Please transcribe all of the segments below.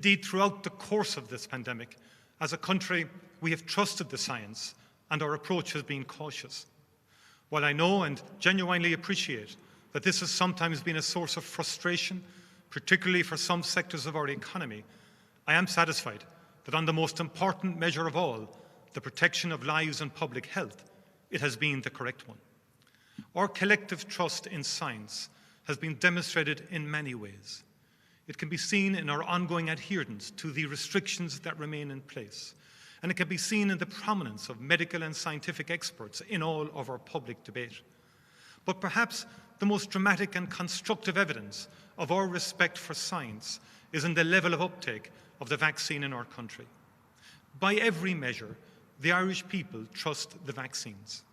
Indeed, throughout the course of this pandemic, as a country, we have trusted the science and our approach has been cautious. While I know and genuinely appreciate that this has sometimes been a source of frustration, particularly for some sectors of our economy, I am satisfied that on the most important measure of all, the protection of lives and public health, it has been the correct one. Our collective trust in science has been demonstrated in many ways. It can be seen in our ongoing adherence to the restrictions that remain in place, and it can be seen in the prominence of medical and scientific experts in all of our public debate. But perhaps the most dramatic and constructive evidence of our respect for science is in the level of uptake of the vaccine in our country. By every measure, the Irish people trust the vaccines.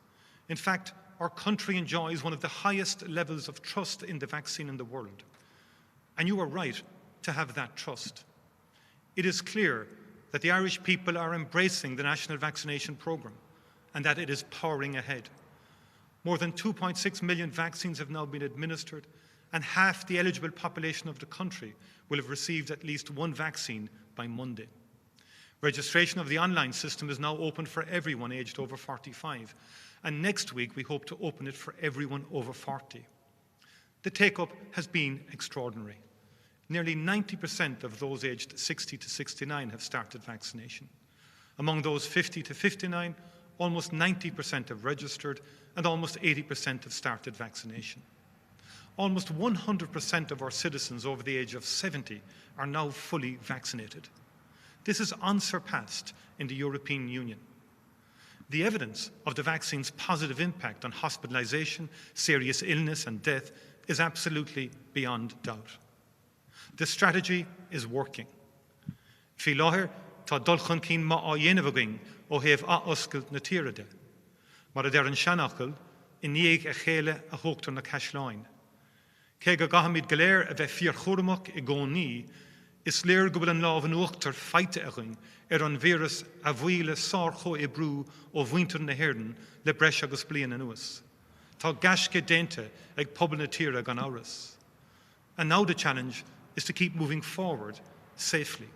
In fact, our country enjoys one of the highest levels of trust in the vaccine in the world. And you are right to have that trust. It is clear that the Irish people are embracing the national vaccination programme and that it is powering ahead. More than 2.6 million vaccines have now been administered, and half the eligible population of the country will have received at least one vaccine by Monday. Registration of the online system is now open for everyone aged over 45, and next week we hope to open it for everyone over 40. The take-up has been extraordinary. Nearly 90% of those aged 60 to 69 have started vaccination. Among those 50 to 59, almost 90% have registered and almost 80% have started vaccination. Almost 100% of our citizens over the age of 70 are now fully vaccinated. This is unsurpassed in the European Union. The evidence of the vaccine's positive impact on hospitalisation, serious illness and death is absolutely beyond doubt. The strategy is working. Fi láthir tá dulchan cín má á dhéanamh agam ó thaobh á oscailt na tíreaide, mar a deir an seanachil in níag a chéile a thugtar na caisleáin. Cé go gahamid go léir a bheith fíor chóramach I gcón ní, is léir go bhfuil an lámh an uachtar feite agam an vírus a bhuaile sár cho I brú ó bhuintir na hÉireann le breis agus bliain anuas. Tá gaisce déinte ag pobal na tíre gan áras. And now the challenge is to keep moving forward safely,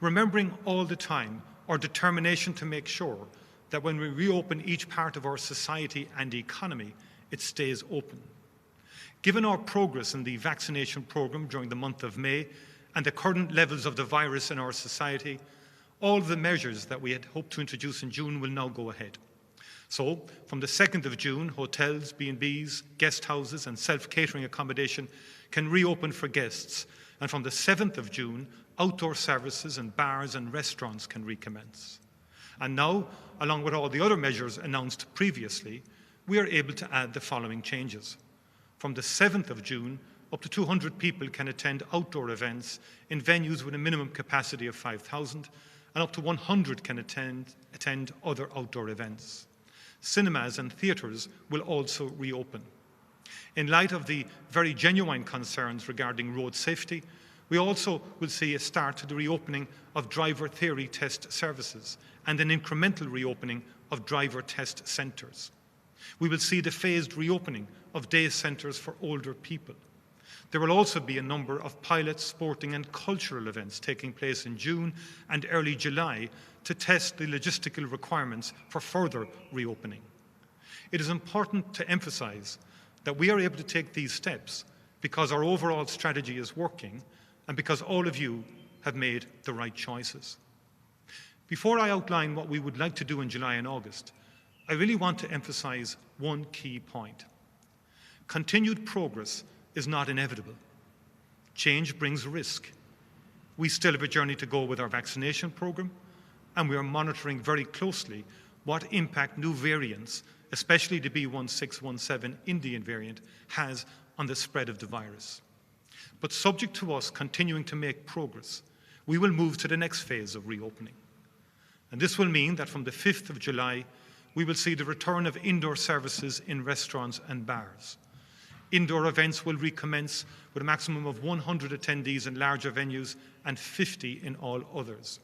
remembering all the time our determination to make sure that when we reopen each part of our society and economy, it stays open. Given our progress in the vaccination programme during the month of May and the current levels of the virus in our society, all of the measures that we had hoped to introduce in June will now go ahead. So, from the 2nd of June, hotels, B&Bs, guest houses and self-catering accommodation can reopen for guests, and from the 7th of June, outdoor services and bars and restaurants can recommence. And now, along with all the other measures announced previously, we are able to add the following changes. From the 7th of June, up to 200 people can attend outdoor events in venues with a minimum capacity of 5,000, and up to 100 can attend other outdoor events. Cinemas and theatres will also reopen. In light of the very genuine concerns regarding road safety, we also will see a start to the reopening of driver theory test services and an incremental reopening of driver test centres. We will see the phased reopening of day centres for older people. There will also be a number of pilot, sporting and cultural events taking place in June and early July to test the logistical requirements for further reopening. It is important to emphasise that we are able to take these steps because our overall strategy is working and because all of you have made the right choices. Before I outline what we would like to do in July and August, I really want to emphasise one key point. Continued progress is not inevitable. Change brings risk. We still have a journey to go with our vaccination programme, and we are monitoring very closely what impact new variants, especially the B1617 Indian variant, has on the spread of the virus. But subject to us continuing to make progress, we will move to the next phase of reopening. And this will mean that from the 5th of July, we will see the return of indoor services in restaurants and bars. Indoor events will recommence with a maximum of 100 attendees in larger venues and 50 in all others.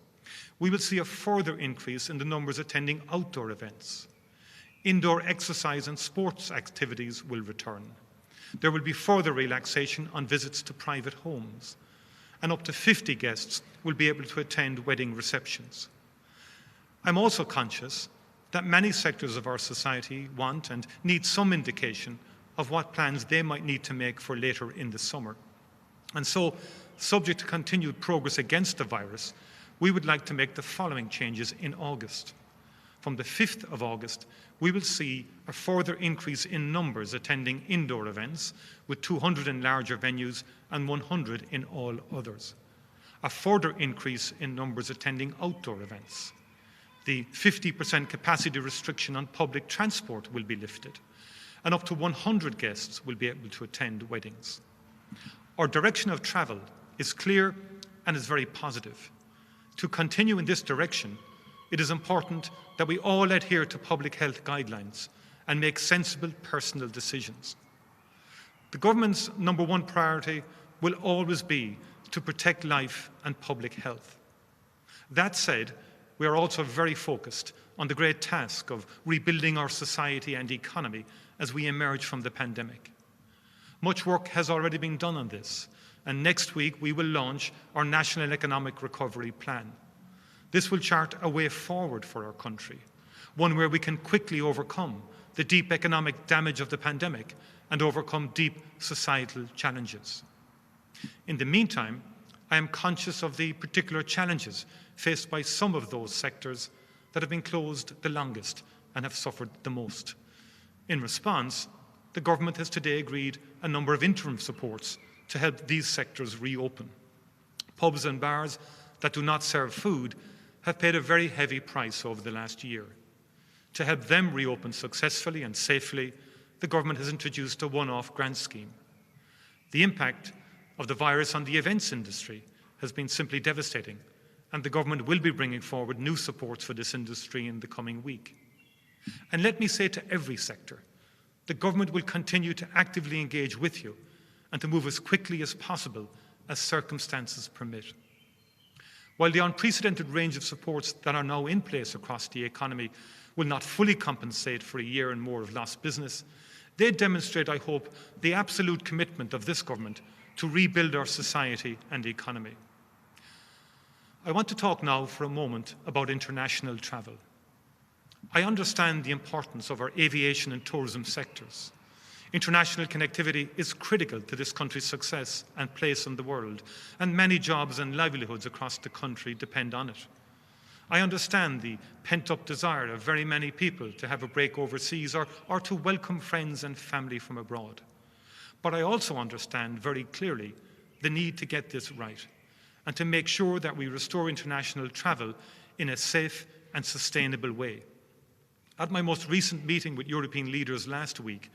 We will see a further increase in the numbers attending outdoor events. Indoor exercise and sports activities will return. There will be further relaxation on visits to private homes. and up to 50 guests will be able to attend wedding receptions. I'm also conscious that many sectors of our society want and need some indication of what plans they might need to make for later in the summer. And so, subject to continued progress against the virus, we would like to make the following changes in August. From the 5th of August, we will see a further increase in numbers attending indoor events, with 200 in larger venues and 100 in all others. A further increase in numbers attending outdoor events. The 50% capacity restriction on public transport will be lifted, and up to 100 guests will be able to attend weddings. Our direction of travel is clear and is very positive. To continue in this direction, it is important that we all adhere to public health guidelines and make sensible personal decisions. The government's number one priority will always be to protect life and public health. That said, we are also very focused on the great task of rebuilding our society and economy as we emerge from the pandemic. Much work has already been done on this, and next week we will launch our National Economic Recovery Plan. This will chart a way forward for our country, one where we can quickly overcome the deep economic damage of the pandemic and overcome deep societal challenges. In the meantime, I am conscious of the particular challenges faced by some of those sectors that have been closed the longest and have suffered the most. In response, the government has today agreed a number of interim supports to help these sectors reopen. Pubs and bars that do not serve food have paid a very heavy price over the last year. To help them reopen successfully and safely, the government has introduced a one-off grant scheme. The impact of the virus on the events industry has been simply devastating, and the government will be bringing forward new supports for this industry in the coming week. And let me say to every sector, the government will continue to actively engage with you and to move as quickly as possible as circumstances permit. While the unprecedented range of supports that are now in place across the economy will not fully compensate for a year and more of lost business, they demonstrate, I hope, the absolute commitment of this government to rebuild our society and economy. I want to talk now for a moment about international travel. I understand the importance of our aviation and tourism sectors. International connectivity is critical to this country's success and place in the world, and many jobs and livelihoods across the country depend on it. I understand the pent-up desire of very many people to have a break overseas or to welcome friends and family from abroad. But I also understand very clearly the need to get this right and to make sure that we restore international travel in a safe and sustainable way. At my most recent meeting with European leaders last week,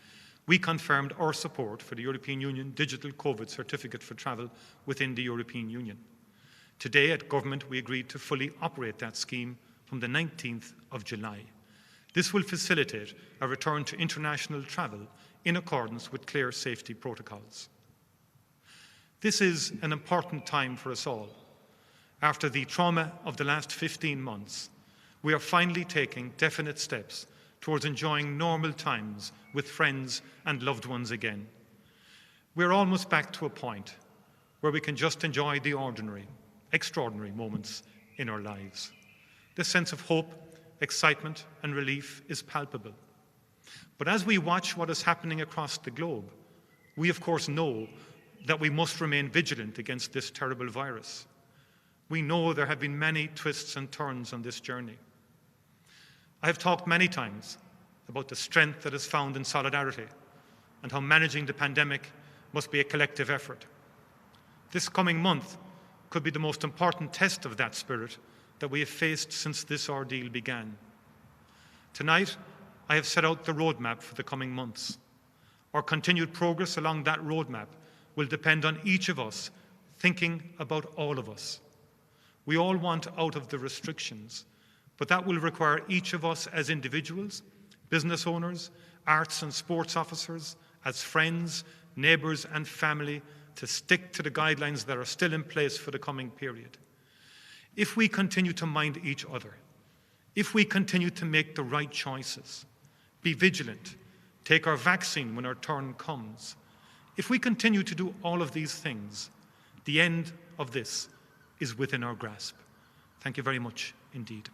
we confirmed our support for the European Union Digital COVID Certificate for Travel within the European Union. Today at Government, we agreed to fully operate that scheme from the 19th of July. This will facilitate a return to international travel in accordance with clear safety protocols. This is an important time for us all. After the trauma of the last 15 months, we are finally taking definite steps towards enjoying normal times with friends and loved ones again. We're almost back to a point where we can just enjoy the ordinary, extraordinary moments in our lives. The sense of hope, excitement, and relief is palpable. But as we watch what is happening across the globe, we of course know that we must remain vigilant against this terrible virus. We know there have been many twists and turns on this journey. I have talked many times about the strength that is found in solidarity and how managing the pandemic must be a collective effort. This coming month could be the most important test of that spirit that we have faced since this ordeal began. Tonight, I have set out the roadmap for the coming months. Our continued progress along that roadmap will depend on each of us thinking about all of us. We all want out of the restrictions, but that will require each of us as individuals, business owners, arts and sports officers, as friends, neighbours and family to stick to the guidelines that are still in place for the coming period. If we continue to mind each other, if we continue to make the right choices, be vigilant, take our vaccine when our turn comes, if we continue to do all of these things, The end of this is within our grasp. Thank you very much indeed.